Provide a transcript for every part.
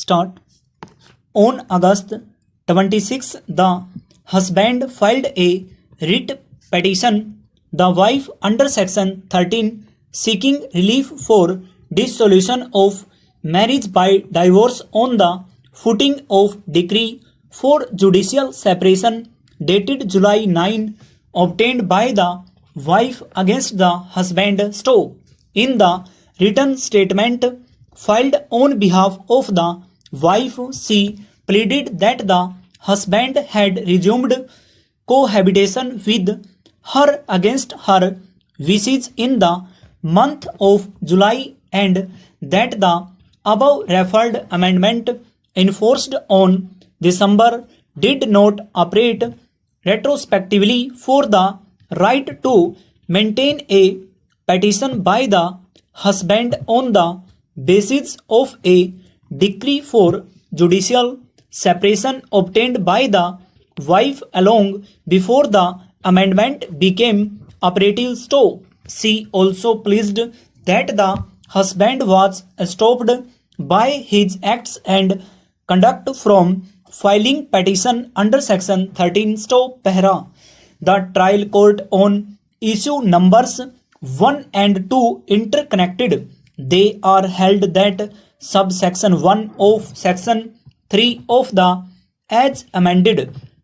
Start. On August 26, the husband filed a writ petition, the wife under Section 13 seeking relief for dissolution of marriage by divorce on the footing of decree for judicial separation dated July 9 obtained by the wife against the husband. In the written statement filed on behalf of the wife, she pleaded that the husband had resumed cohabitation with her against her wishes in the month of July and that the above referred amendment enforced on December did not operate retrospectively for the right to maintain a petition by the husband on the basis of a decree for judicial separation obtained by the wife long before the amendment became operative. She also pleaded that the husband was stopped by his acts and conduct from filing petition under Section 13. Para. The trial court on issue numbers 1 and 2 interconnected. They are held that subsection 1 of Section 3 of the as amended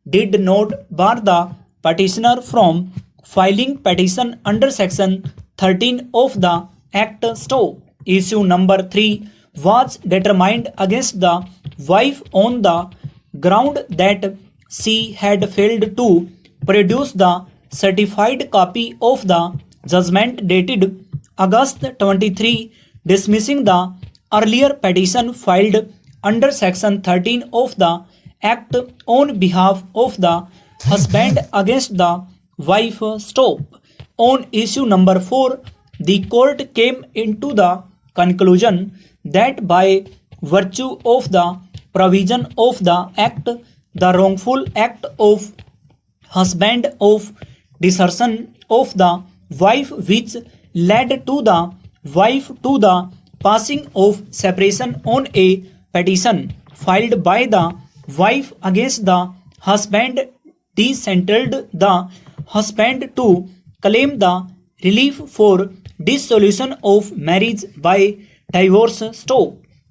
did not bar the petitioner from filing petition under Section 13 of the Act. Issue number 3 was determined against the wife on the ground that she had failed to produce the certified copy of the judgment dated August 23, dismissing the earlier petition filed under Section 13 of the Act on behalf of the husband against the wife. On issue number 4, the court came into the conclusion that by virtue of the provision of the Act, the wrongful act of husband of desertion of the wife which led to the wife to the passing of separation on a petition filed by the wife against the husband desentangled the husband to claim the relief for dissolution of marriage by divorce.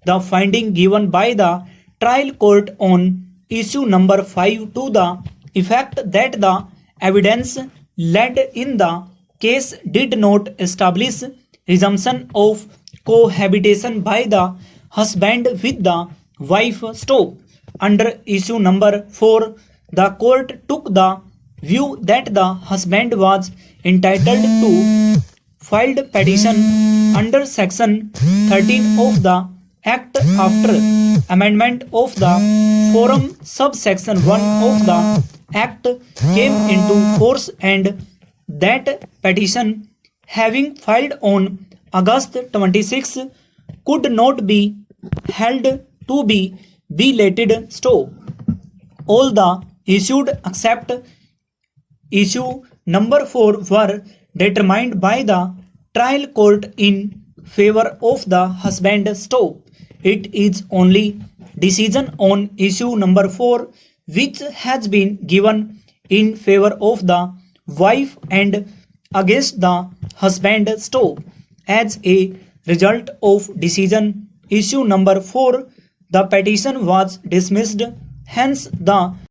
The finding given by the trial court on issue number 5 to the effect that the evidence led in the case did not establish resumption of cohabitation by the husband with the wife. Under issue number 4, the court took the view that the husband was entitled to filed petition under Section 13 of the Act after amendment of the forum subsection 1 of the Act came into force and that petition having filed on August 26 could not be held to be belated. All the issued except issue number 4 were determined by the trial court in favor of the husband. It is only decision on issue number 4 which has been given in favor of the wife and against the husband. As a result of decision issue number 4, the petition was dismissed. Hence, the